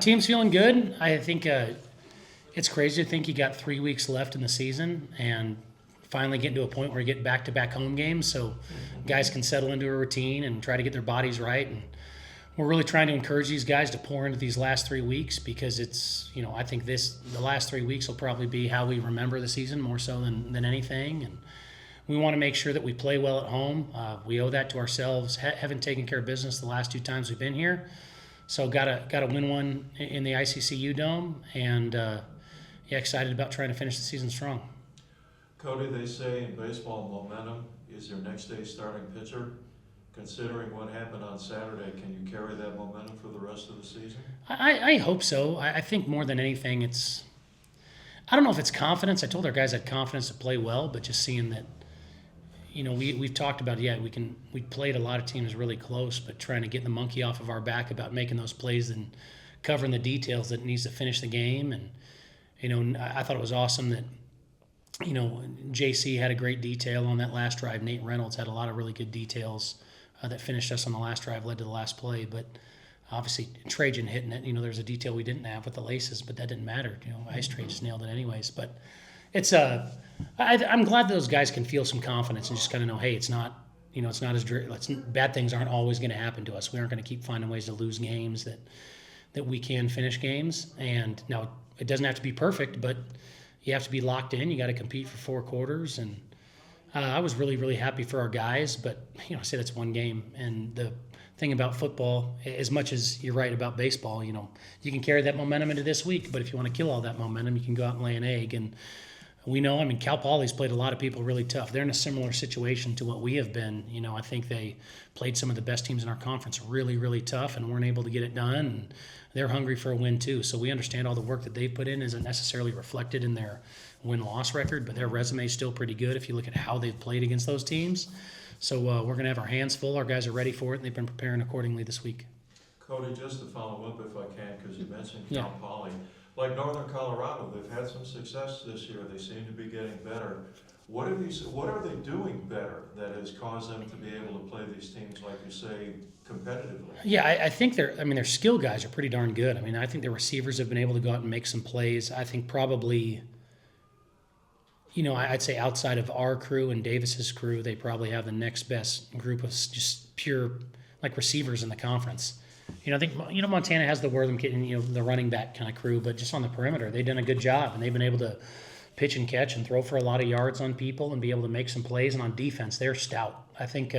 Team's feeling good. I think it's crazy to think you got 3 weeks left in the season and finally getting to a point where you get back-to-back home games so guys can settle into a routine and try to get their bodies right. And we're really trying to encourage these guys to pour into these last 3 weeks because it's, I think the last 3 weeks will probably be how we remember the season more so than anything. And we want to make sure that we play well at home. We owe that to ourselves. Haven't taken care of business the last 2 times we've been here. So got to win one in the ICCU Dome, and excited about trying to finish the season strong. Cody, they say in baseball, momentum is your next day starting pitcher. Considering what happened on Saturday, can you carry that momentum for the rest of the season? I hope so. I think more than anything, I don't know if it's confidence. I told our guys I had confidence to play well, but just seeing that, we've talked about, we played a lot of teams really close, but trying to get the monkey off of our back about making those plays and covering the details that it needs to finish the game. And, I thought it was awesome that, JC had a great detail on that last drive. Nate Reynolds had a lot of really good details that finished us on the last drive, led to the last play. But obviously, Trajan hitting it, there's a detail we didn't have with the laces, but that didn't matter. Ice Trade just nailed it anyways. But it's I'm glad those guys can feel some confidence and just kind of know, hey, it's not as bad things aren't always going to happen to us. We aren't going to keep finding ways to lose games that we can finish games. And now it doesn't have to be perfect, but you have to be locked in. You got to compete for 4 quarters. And I was really, really happy for our guys, but I say that's one game. And the thing about football, as much as you're right about baseball, you can carry that momentum into this week, but if you want to kill all that momentum, you can go out and lay an egg. And we know, Cal Poly's played a lot of people really tough. They're in a similar situation to what we have been. I think they played some of the best teams in our conference really, really tough and weren't able to get it done. And they're hungry for a win too. So we understand all the work that they've put in isn't necessarily reflected in their win-loss record, but their resume is still pretty good if you look at how they've played against those teams. So we're going to have our hands full. Our guys are ready for it, and they've been preparing accordingly this week. Cody, just to follow up if I can, because you mentioned Cal Poly. Like Northern Colorado, they've had some success this year. They seem to be getting better. What are they doing better that has caused them to be able to play these teams, like you say, competitively? Yeah, I think their skill guys are pretty darn good. I think their receivers have been able to go out and make some plays. I think probably, I'd say outside of our crew and Davis's crew, they probably have the next best group of just pure receivers in the conference. I think Montana has the Wortham kid and the running back kind of crew, but just on the perimeter, they've done a good job and they've been able to pitch and catch and throw for a lot of yards on people and be able to make some plays. And on defense, they're stout. I think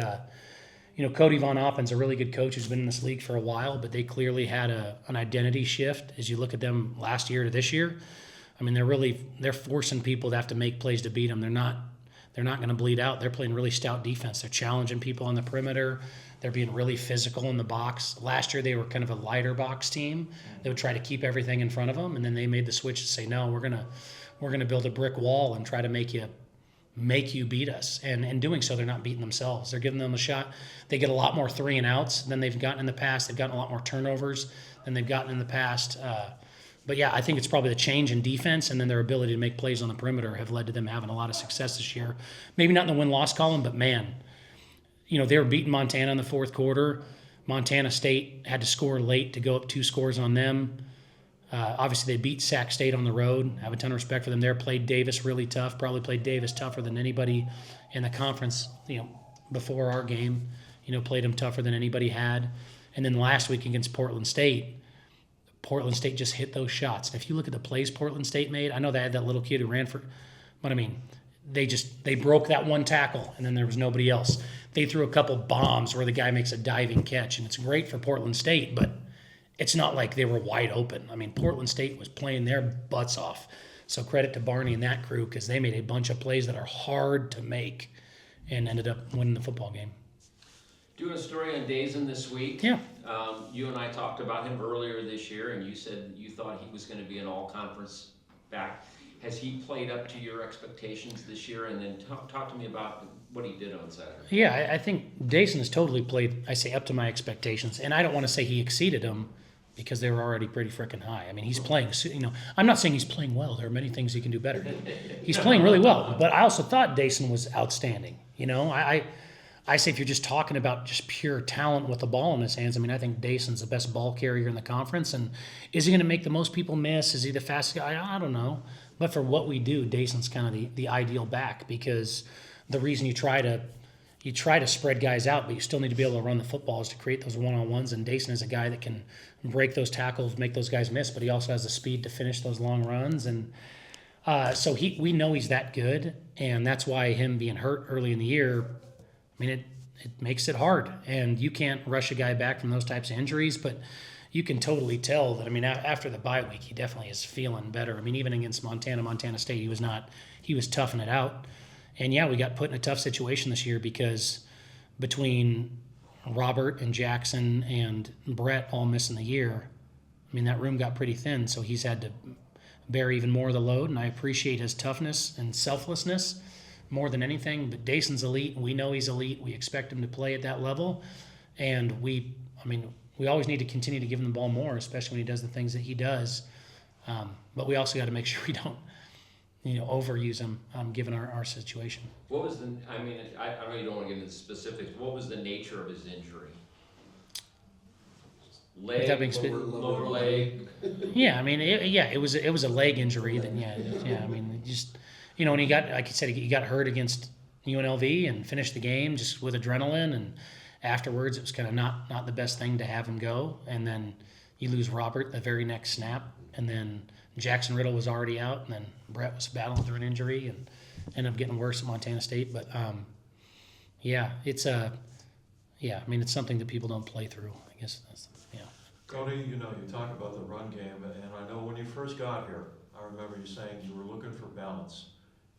Cody Von Oppen's a really good coach who's been in this league for a while, but they clearly had an identity shift as you look at them last year to this year. They're forcing people to have to make plays to beat them. They're not going to bleed out. They're playing really stout defense. They're challenging people on the perimeter. They're being really physical in the box. Last year they were kind of a lighter box team. They would try to keep everything in front of them, and then they made the switch to say, no, we're gonna build a brick wall and try to make you beat us. And in doing so, they're not beating themselves. They're giving them a shot. They get a lot more 3 and outs than they've gotten in the past. They've gotten a lot more turnovers than they've gotten in the past. But yeah, I think it's probably the change in defense and then their ability to make plays on the perimeter have led to them having a lot of success this year. Maybe not in the win-loss column, but man, they were beating Montana in the 4th quarter. Montana State had to score late to go up 2 scores on them. Obviously, they beat Sac State on the road. I have a ton of respect for them there. Played Davis really tough. Probably played Davis tougher than anybody in the conference, before our game. Played them tougher than anybody had. And then last week against Portland State just hit those shots. And if you look at the plays Portland State made, I know they had that little kid who ran for, but they broke that one tackle, and then there was nobody else. They threw a couple bombs where the guy makes a diving catch, and it's great for Portland State, but it's not like they were wide open. Portland State was playing their butts off. So credit to Barney and that crew because they made a bunch of plays that are hard to make and ended up winning the football game. Doing a story on Dazen this week. Yeah. You and I talked about him earlier this year, and you said you thought he was going to be an all-conference back. Has he played up to your expectations this year? And then talk to me about what he did on Saturday. Yeah, I think Dazen has totally played, up to my expectations. And I don't want to say he exceeded them because they were already pretty freaking high. He's playing, I'm not saying he's playing well. There are many things he can do better. He's playing really well. But I also thought Dazen was outstanding. I I say if you're just talking about just pure talent with the ball in his hands, I mean, I think Dayson's the best ball carrier in the conference. And is he going to make the most people miss? Is he the fastest guy? I don't know. But for what we do, Dayson's kind of the ideal back, because the reason you try to spread guys out, but you still need to be able to run the football is to create those one-on-ones. And Dayson is a guy that can break those tackles, make those guys miss, but he also has the speed to finish those long runs. And so we know he's that good, and that's why him being hurt early in the year, I mean, it makes it hard. And you can't rush a guy back from those types of injuries, but you can totally tell that, I mean, after the bye week, he definitely is feeling better. I mean, even against Montana State, he was toughing it out. And yeah, we got put in a tough situation this year because between Robert and Jackson and Brett all missing the year, I mean, that room got pretty thin, so he's had to bear even more of the load, and I appreciate his toughness and selflessness more than anything. But Dayson's elite, and we know he's elite. We expect him to play at that level, and we always need to continue to give him the ball more, especially when he does the things that he does. But we also got to make sure we don't, overuse him, given our situation. What was I know you don't want to get into the specifics. What was the nature of his injury? Leg, lower leg. Yeah, I mean, it was a leg injury. Then yeah. I mean, just when he got, like you said, he got hurt against UNLV and finished the game just with adrenaline, and afterwards it was kind of not the best thing to have him go. And then you lose Robert the very next snap, and then Jackson Riddle was already out, and then Brett was battling through an injury and ended up getting worse at Montana State. But it's something that people don't play through. I guess that's. Cody, you talk about the run game, and I know when you first got here, I remember you saying you were looking for balance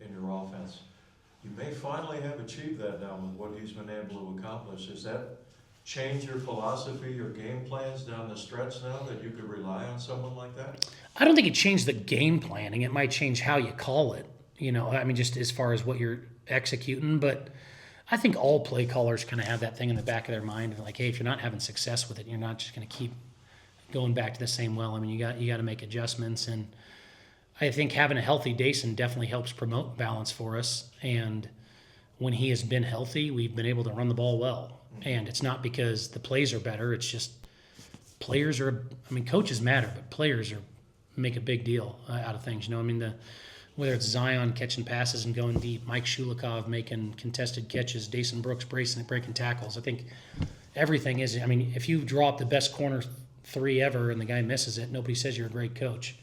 in your offense. You may finally have achieved that now with what he's been able to accomplish. Has that changed your philosophy, your game plans down the stretch now, that you could rely on someone like that? I don't think it changed the game planning. It might change how you call it, just as far as what you're executing. But I think all play callers kind of have that thing in the back of their mind of like, hey, if you're not having success with it, you're not just going to keep going back to the same well. I mean, you got to make adjustments, and I think having a healthy Dayson definitely helps promote balance for us. And when he has been healthy, we've been able to run the ball well. And it's not because the plays are better. It's just coaches matter, but players make a big deal out of things. Whether it's Zion catching passes and going deep, Mike Shulikov making contested catches, Dason Brooks breaking tackles. I think everything is. I mean, if you draw up the best corner three ever and the guy misses it, nobody says you're a great coach.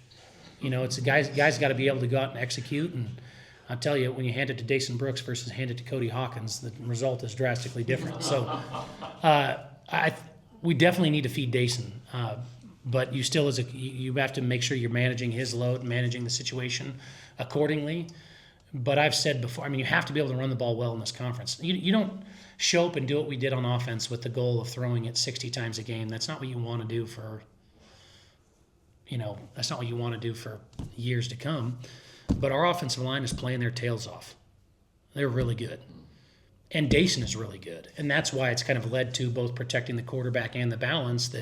It's the guys got to be able to go out and execute. And I'll tell you, when you hand it to Dason Brooks versus hand it to Cody Hawkins, the result is drastically different. So we definitely need to feed Dason. But you still, you have to make sure you're managing his load, managing the situation accordingly. But I've said before, you have to be able to run the ball well in this conference. You don't show up and do what we did on offense with the goal of throwing it 60 times a game. That's not what you want to do for, that's not what you want to do for years to come. But our offensive line is playing their tails off. They're really good. And Dason is really good. And that's why it's kind of led to both protecting the quarterback and the balance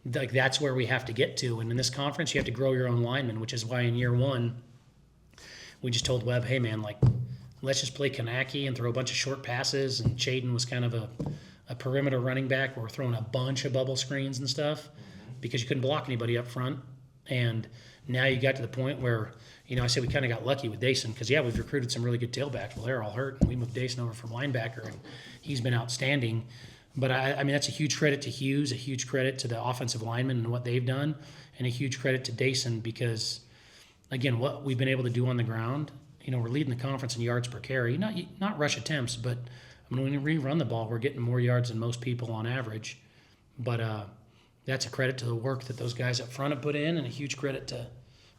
that's where we have to get to. And in this conference, you have to grow your own linemen, which is why in year one, we just told Webb, hey, man, let's just play Kanaki and throw a bunch of short passes. And Chaden was kind of a perimeter running back. We're throwing a bunch of bubble screens and stuff because you couldn't block anybody up front. And now you got to the point where, I said we kind of got lucky with Dason because, we've recruited some really good tailbacks. Well, they're all hurt. And we moved Dason over from linebacker, and he's been outstanding. But, that's a huge credit to Hughes, a huge credit to the offensive linemen and what they've done, and a huge credit to Dason because, again, what we've been able to do on the ground, we're leading the conference in yards per carry. Not rush attempts, but when we run the ball, we're getting more yards than most people on average. But that's a credit to the work that those guys up front have put in, and a huge credit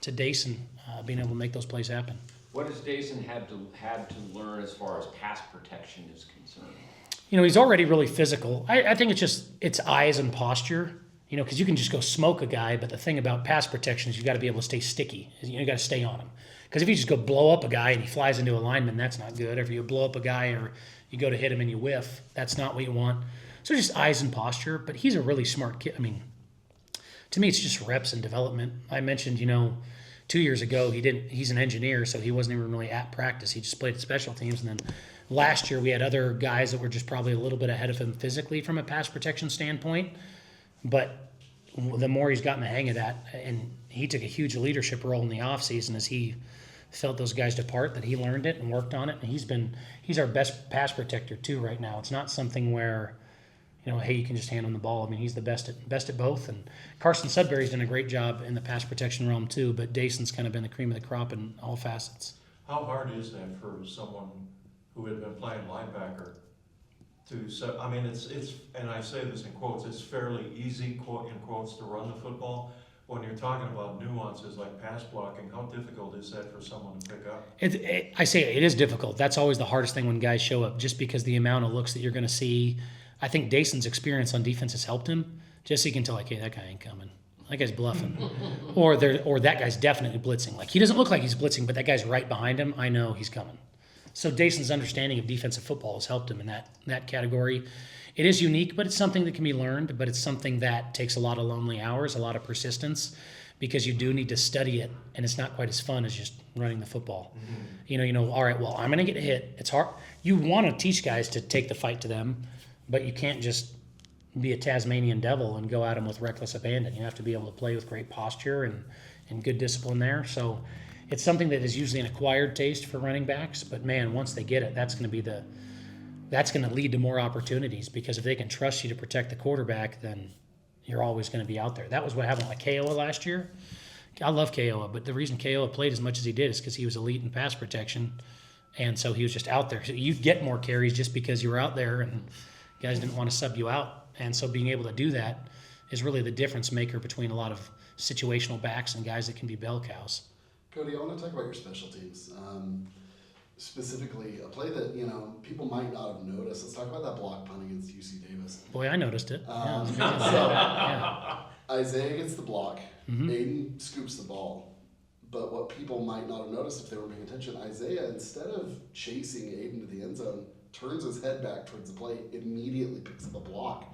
to Dason being able to make those plays happen. What has Dason had to learn as far as pass protection is concerned? He's already really physical. I think it's eyes and posture, because you can just go smoke a guy, but the thing about pass protection is you got to be able to stay sticky. You got to stay on him. Because if you just go blow up a guy and he flies into a lineman, that's not good. Or if you blow up a guy or you go to hit him and you whiff, that's not what you want. So just eyes and posture, but he's a really smart kid. To me, it's just reps and development. I mentioned, 2 years ago, he's an engineer, so he wasn't even really at practice. He just played special teams, and then last year we had other guys that were just probably a little bit ahead of him physically from a pass protection standpoint. But the more he's gotten the hang of that, and he took a huge leadership role in the offseason as he felt those guys depart, that he learned it and worked on it. And he's our best pass protector too right now. It's not something where, hey, you can just hand him the ball. I mean, he's the best at both. And Carson Sudbury's done a great job in the pass protection realm too, but Dayson's kind of been the cream of the crop in all facets. How hard is that for someone who had been playing linebacker I mean, it's, and I say this in quotes, it's fairly easy, quote in quotes, to run the football. When you're talking about nuances like pass blocking, how difficult is that for someone to pick up? I say it is difficult. That's always the hardest thing when guys show up, just because the amount of looks that you're going to see. I think Dayson's experience on defense has helped him, just so you can tell, like, hey, that guy ain't coming. That guy's bluffing. or that guy's definitely blitzing. Like, he doesn't look like he's blitzing, but that guy's right behind him. I know he's coming. So Dayson's understanding of defensive football has helped him in that category. It is unique, but it's something that can be learned, but it's something that takes a lot of lonely hours, a lot of persistence, because you do need to study it, and it's not quite as fun as just running the football. Mm-hmm. All right, well, I'm going to get hit. It's hard. You want to teach guys to take the fight to them, but you can't just be a Tasmanian devil and go at them with reckless abandon. You have to be able to play with great posture and good discipline there. So it's something that is usually an acquired taste for running backs, but man, once they get it, that's going to lead to more opportunities, because if they can trust you to protect the quarterback, then you're always going to be out there. That was what happened with Kiowa last year. I love Kiowa, but the reason Kiowa played as much as he did is because he was elite in pass protection, and so he was just out there. So you'd get more carries just because you were out there, and guys didn't want to sub you out. And so being able to do that is really the difference maker between a lot of situational backs and guys that can be bell cows. Cody, I want to talk about your special teams. Specifically, a play that people might not have noticed. Let's talk about that block punt against UC Davis. Boy, I noticed it. Isaiah gets the block. Mm-hmm. Aiden scoops the ball. But what people might not have noticed if they were paying attention, Isaiah, instead of chasing Aiden to the end zone, turns his head back towards the plate, immediately picks up a block.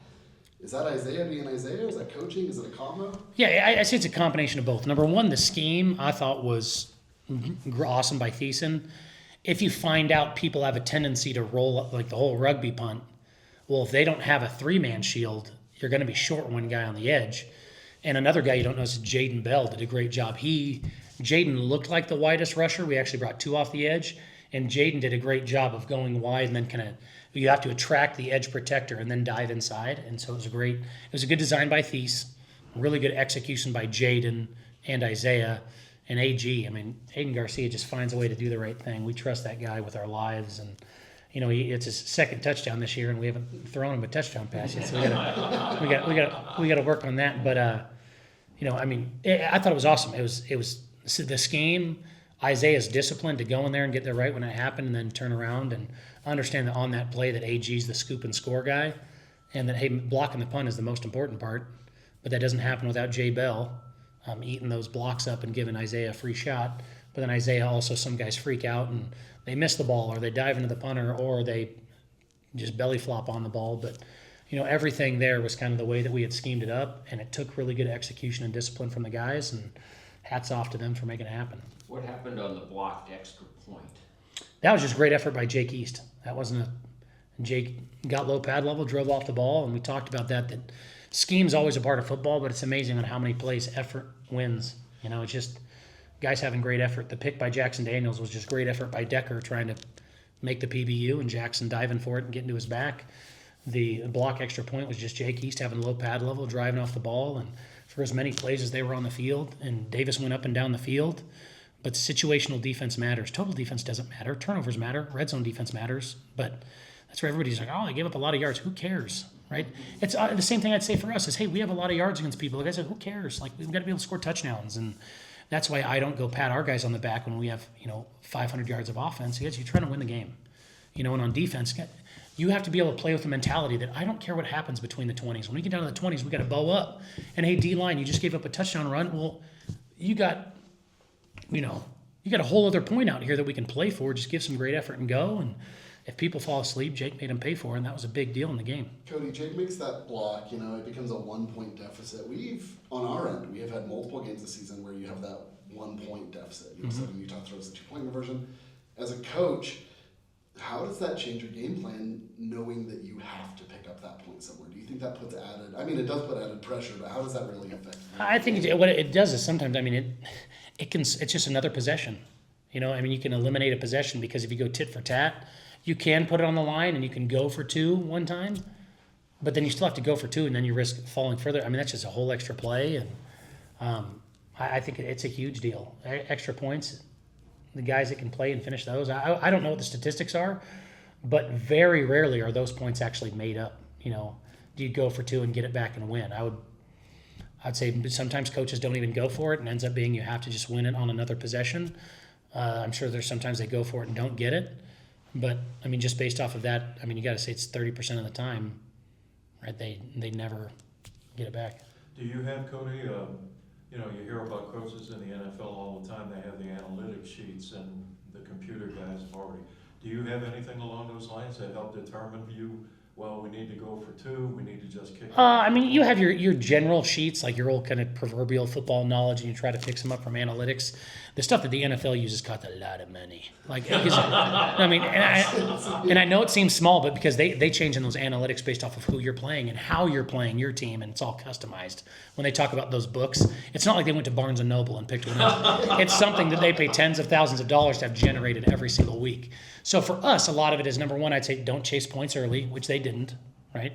Is that Isaiah being Isaiah? Is that coaching? Is it a combo? Yeah, I say it's a combination of both. Number one, the scheme I thought was awesome by Thiessen. If you find out people have a tendency to roll up like the whole rugby punt, well, if they don't have a three-man shield, you're going to be short one guy on the edge. And another guy you don't know is Jaden Bell did a great job. Jaden looked like the widest rusher. We actually brought two off the edge, and Jaden did a great job of going wide and then kind of you have to attract the edge protector and then dive inside. And so it was a good design by Thies, really good execution by Jaden and Isaiah and AG. I mean, Aiden Garcia just finds a way to do the right thing. We trust that guy with our lives, and it's his second touchdown this year, and we haven't thrown him a touchdown pass yet. So we got to work on that. But I thought it was awesome. It was the scheme. Isaiah's disciplined to go in there and get there right when it happened, and then turn around and understand that on that play that AG's the scoop and score guy, and that, hey, blocking the punt is the most important part, but that doesn't happen without Jay Bell eating those blocks up and giving Isaiah a free shot. But then Isaiah also, some guys freak out and they miss the ball, or they dive into the punter, or they just belly flop on the ball. But everything there was kind of the way that we had schemed it up, and it took really good execution and discipline from the guys, and hats off to them for making it happen. What happened on the blocked extra point? That was just great effort by Jake East. That wasn't Jake got low pad level, drove off the ball, and we talked about that scheme's always a part of football, but it's amazing on how many plays effort wins. It's just guys having great effort. The pick by Jackson Daniels was just great effort by Decker trying to make the PBU, and Jackson diving for it and getting to his back. The block extra point was just Jake East having low pad level, driving off the ball, and for as many plays as they were on the field, and Davis went up and down the field. But situational defense matters. Total defense doesn't matter. Turnovers matter. Red zone defense matters. But that's where everybody's like, oh, they gave up a lot of yards. Who cares, right? It's the same thing I'd say for us is, hey, we have a lot of yards against people. The guys are like, who cares? Like, we've got to be able to score touchdowns. And that's why I don't go pat our guys on the back when we have, 500 yards of offense. Because you're trying to win the game. And on defense, you have to be able to play with the mentality that I don't care what happens between the 20s. When we get down to the 20s, we got to bow up. And, hey, D-line, you just gave up a touchdown run. Well, you got a whole other point out here that we can play for. Just give some great effort and go. And if people fall asleep, Jake made them pay for it, and that was a big deal in the game. Cody, Jake makes that block. It becomes a 1-point deficit. On our end, we have had multiple games this season where you have that 1-point deficit. So Utah throws the 2-point conversion. As a coach, How does that change your game plan, knowing that you have to pick up that point somewhere? Do you think that puts added? I mean, it does put added pressure, but how does that really affect you? I think what it does is sometimes, I mean, it's just another possession. You know, I mean, you can eliminate a possession because if you go tit for tat, you can put it on the line and you can go for 2 one time, but then you still have to go for 2 and then you risk falling further. I mean, that's just a whole extra play, and I think it's a huge deal. Extra points, the guys that can play and finish those. I don't know what the statistics are, but very rarely are those points actually made up. You know, do you go for 2 and get it back and win? I'd say sometimes coaches don't even go for it and ends up being you have to just win it on another possession. I'm sure there's sometimes they go for it and don't get it. But, I mean, just based off of that, I mean, you got to say it's 30% of the time, right? They never get it back. Do you have, Cody, you know, you hear about coaches in the NFL all the time, they have the analytic sheets and the computer guys have already. Do you have anything along those lines that help determine well, we need to go for 2, we need to just kick it? I mean, you have your general sheets, like your old kind of proverbial football knowledge, and you try to fix them up from analytics. The stuff that the NFL uses costs a lot of money. Like, I mean, and I know it seems small, but because they change in those analytics based off of who you're playing and how you're playing your team, and it's all customized. When they talk about those books, it's not like they went to Barnes & Noble and picked one up. It's something that they pay tens of thousands of dollars to have generated every single week. So for us, a lot of it is, number one, I'd say don't chase points early, which they didn't, right?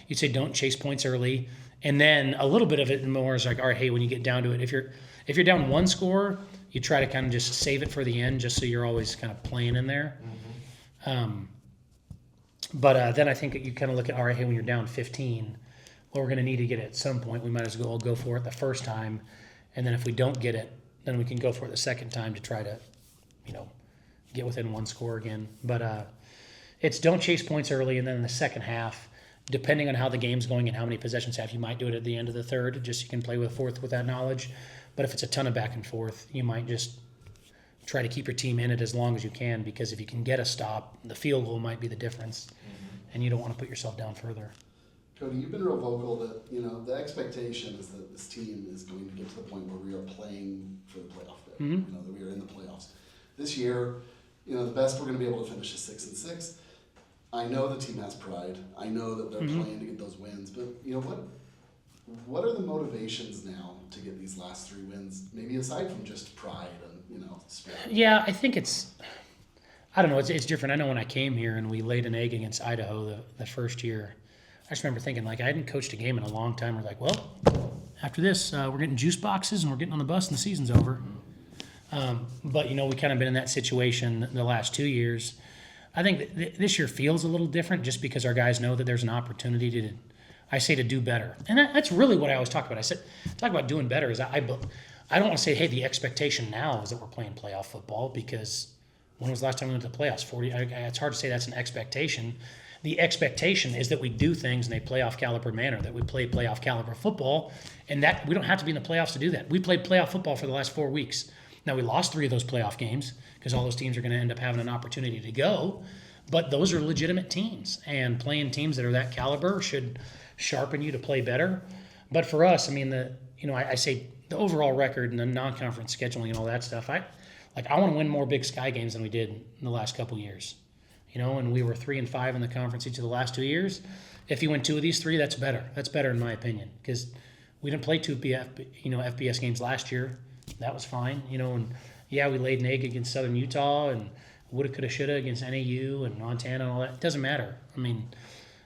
You'd say don't chase points early. And then a little bit of it more is like, all right, hey, when you get down to it, if you're down 1 score, you try to kind of just save it for the end just so you're always kind of playing in there. Mm-hmm. But then I think you kind of look at, all right, hey, when you're down 15, well, we're going to need to get it at some point. We might as well go for it the first time. And then if we don't get it, then we can go for it the second time to try to, you know, get within 1 score again. But it's don't chase points early, and then in the second half, depending on how the game's going and how many possessions have, you might do it at the end of the third, just so you can play with fourth with that knowledge. But if it's a ton of back and forth, you might just try to keep your team in it as long as you can, because if you can get a stop, the field goal might be the difference, and you don't want to put yourself down further. Cody, you've been real vocal that, you know, the expectation is that this team is going to get to the point where we are playing for the playoff bid, you know, that we are in the playoffs. This year, you know, the best we're going to be able to finish is 6-6. I know the team has pride. I know that they're playing to get those wins, but you know what are the motivations now to get these last 3 wins? Maybe aside from just pride and, you know, spirit. Yeah, I think I don't know, it's different. I know when I came here and we laid an egg against Idaho the first year, I just remember thinking, like, I hadn't coached a game in a long time. We're like, well, after this, we're getting juice boxes and we're getting on the bus and the season's over. But, you know, we kind of been in that situation the last 2 years. I think this year feels a little different just because our guys know that there's an opportunity to do better. And that's really what I always talk about. I said, talk about doing better is I don't want to say, hey, the expectation now is that we're playing playoff football, because when was the last time we went to the playoffs? It's hard to say that's an expectation. The expectation is that we do things in a playoff caliber manner, that we play playoff caliber football, and that we don't have to be in the playoffs to do that. We played playoff football for the last 4 weeks. Now, we lost 3 of those playoff games because all those teams are going to end up having an opportunity to go, but those are legitimate teams, and playing teams that are that caliber should sharpen you to play better. But for us, I mean, I say the overall record and the non-conference scheduling and all that stuff, I want to win more Big Sky games than we did in the last couple years. You know, and we were 3-5 in the conference each of the last 2 years. If you win 2 of these 3, that's better. That's better in my opinion, because we didn't play 2 FBS games last year. That was fine, you know, and yeah, we laid an egg against Southern Utah and woulda, coulda, shoulda against NAU and Montana and all that. It doesn't matter. I mean,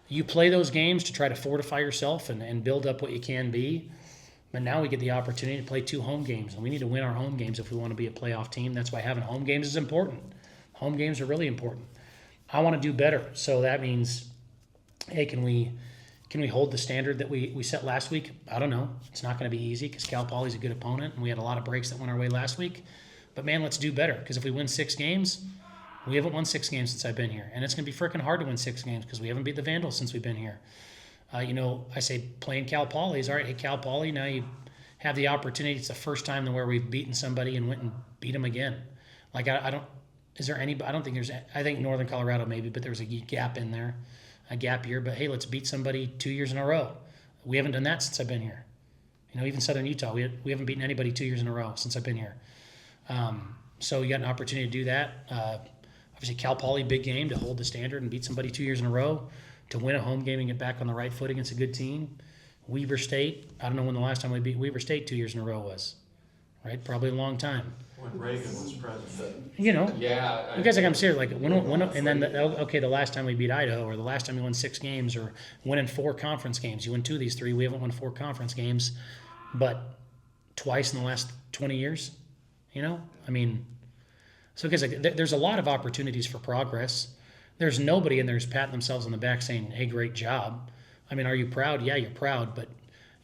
you play those games to try to fortify yourself and build up what you can be. But now we get the opportunity to play 2 home games, and we need to win our home games if we want to be a playoff team. That's why having home games is important. Home games are really important. I want to do better, so that means, hey, can we hold the standard that we set last week? I don't know. It's not going to be easy because Cal Poly's a good opponent, and we had a lot of breaks that went our way last week. But, man, let's do better, because if we win 6 games, we haven't won 6 games since I've been here. And it's going to be freaking hard to win 6 games because we haven't beat the Vandals since we've been here. You know, I say playing Cal Poly is, all right, hey, Cal Poly, now you have the opportunity. It's the first time where we've beaten somebody and went and beat them again. Like, I think Northern Colorado maybe, but there was a gap in there. A gap year, but hey, let's beat somebody 2 years in a row. We haven't done that since I've been here. You know, even Southern Utah, we haven't beaten anybody 2 years in a row since I've been here. So you got an opportunity to do that. obviously Cal Poly, big game to hold the standard and beat somebody 2 years in a row, to win a home game and get back on the right foot against a good team. Weber State, I don't know when the last time we beat Weber State 2 years in a row was, right? Probably a long time. When Reagan was president. You know, Yeah. you guys, like, I'm serious. Like and then the last time we beat Idaho, or the last time we won 6 games, or winning 4 conference games. You win 2 of these 3. We haven't won 4 conference games, but twice in the last 20 years. You know, I mean, so guys, like, there's a lot of opportunities for progress. There's nobody in there who's patting themselves on the back saying, "Hey, great job." I mean, are you proud? Yeah, you're proud, but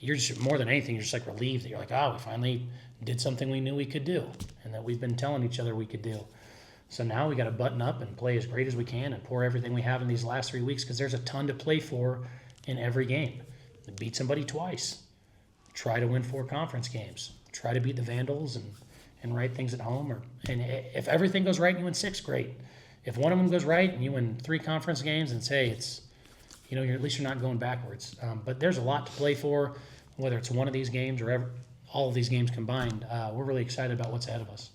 you're just, more than anything, you're just like relieved that you're like, we finally did something we knew we could do, and that we've been telling each other we could do. So now we got to button up and play as great as we can and pour everything we have in these last 3 weeks, because there's a ton to play for in every game. Beat somebody twice. Try to win 4 conference games. Try to beat the Vandals and right things at home. And if everything goes right and you win 6, great. If one of them goes right and you win 3 conference games, and say it's, you're, at least you're not going backwards. But there's a lot to play for, whether it's one of these games or all of these games combined. We're really excited about what's ahead of us.